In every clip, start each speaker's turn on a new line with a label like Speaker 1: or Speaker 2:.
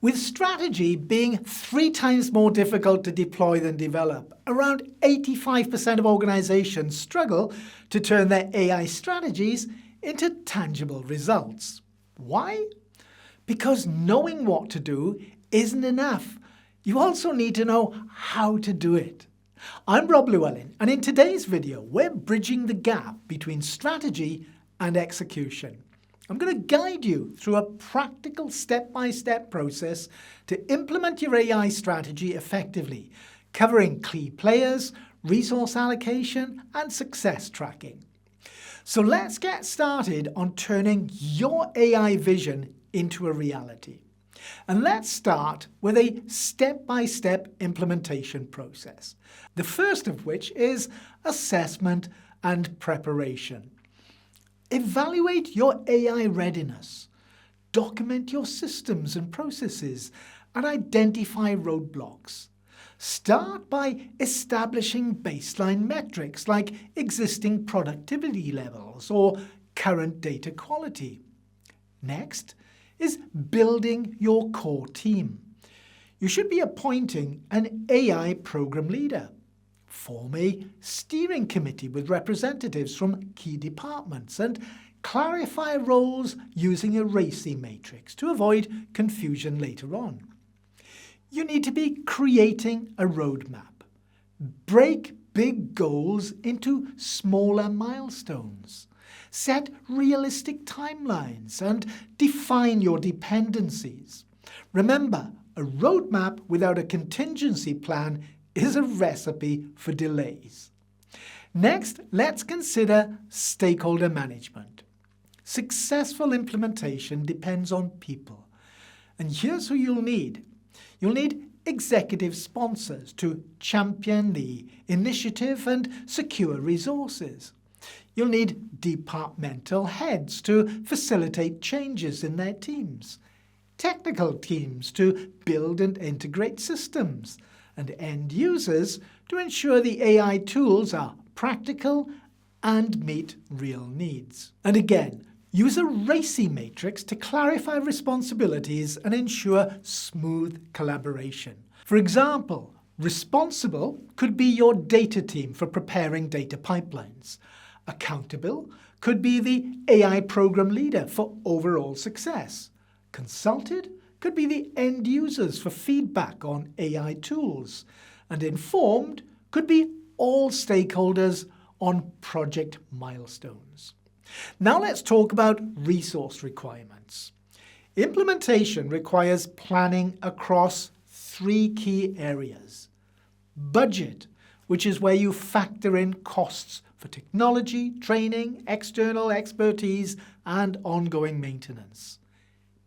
Speaker 1: With strategy being 3 times more difficult to deploy than develop, around 85% of organizations struggle to turn their AI strategies into tangible results. Why? Because knowing what to do isn't enough. You also need to know how to do it. I'm Rob Llewellyn, and in today's video, we're bridging the gap between strategy and execution. I'm going to guide you through a practical step-by-step process to implement your AI strategy effectively, covering key players, resource allocation, and success tracking. So let's get started on turning your AI vision into a reality. And let's start with a step-by-step implementation process, the first of which is assessment and preparation. Evaluate your AI readiness, document your systems and processes, and identify roadblocks. Start by establishing baseline metrics like existing productivity levels or current data quality. Next is building your core team. You should be appointing an AI program leader. Form a steering committee with representatives from key departments and clarify roles using a RACI matrix to avoid confusion later on. You need to be creating a roadmap. Break big goals into smaller milestones. Set realistic timelines and define your dependencies. Remember, a roadmap without a contingency plan is a recipe for delays. Next, let's consider stakeholder management. Successful implementation depends on people. And here's who you'll need. You'll need executive sponsors to champion the initiative and secure resources. You'll need departmental heads to facilitate changes in their teams, technical teams to build and integrate systems, and end users to ensure the AI tools are practical and meet real needs. And again, use a RACI matrix to clarify responsibilities and ensure smooth collaboration. For example, responsible could be your data team for preparing data pipelines. Accountable could be the AI program leader for overall success. Consulted could be the end users for feedback on AI tools. And informed could be all stakeholders on project milestones. Now let's talk about resource requirements. Implementation requires planning across 3 key areas. Budget, which is where you factor in costs for technology, training, external expertise, and ongoing maintenance.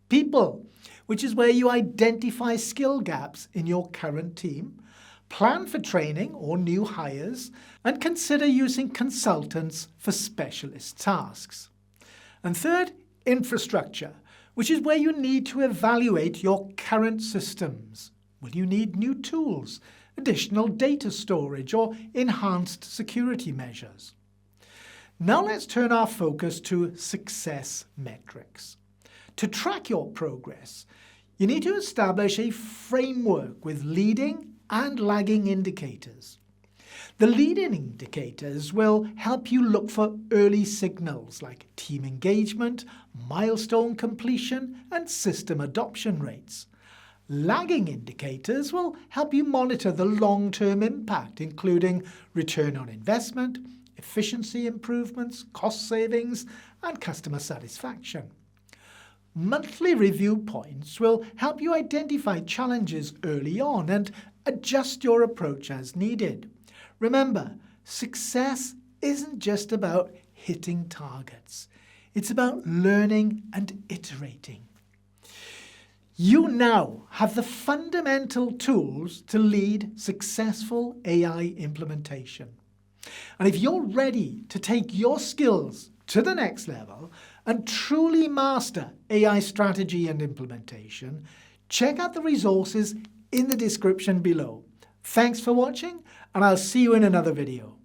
Speaker 1: People, which is where you identify skill gaps in your current team, plan for training or new hires, and consider using consultants for specialist tasks. And third, infrastructure, which is where you need to evaluate your current systems. Will you need new tools, additional data storage, or enhanced security measures? Now let's turn our focus to success metrics. To track your progress, you need to establish a framework with leading and lagging indicators. The leading indicators will help you look for early signals like team engagement, milestone completion, and system adoption rates. Lagging indicators will help you monitor the long-term impact, including return on investment, efficiency improvements, cost savings, and customer satisfaction. Monthly review points will help you identify challenges early on and adjust your approach as needed. Remember, success isn't just about hitting targets. It's about learning and iterating. You now have the fundamental tools to lead successful AI implementation. And if you're ready to take your skills to the next level and truly master AI strategy and implementation, check out the resources in the description below. Thanks for watching, and I'll see you in another video.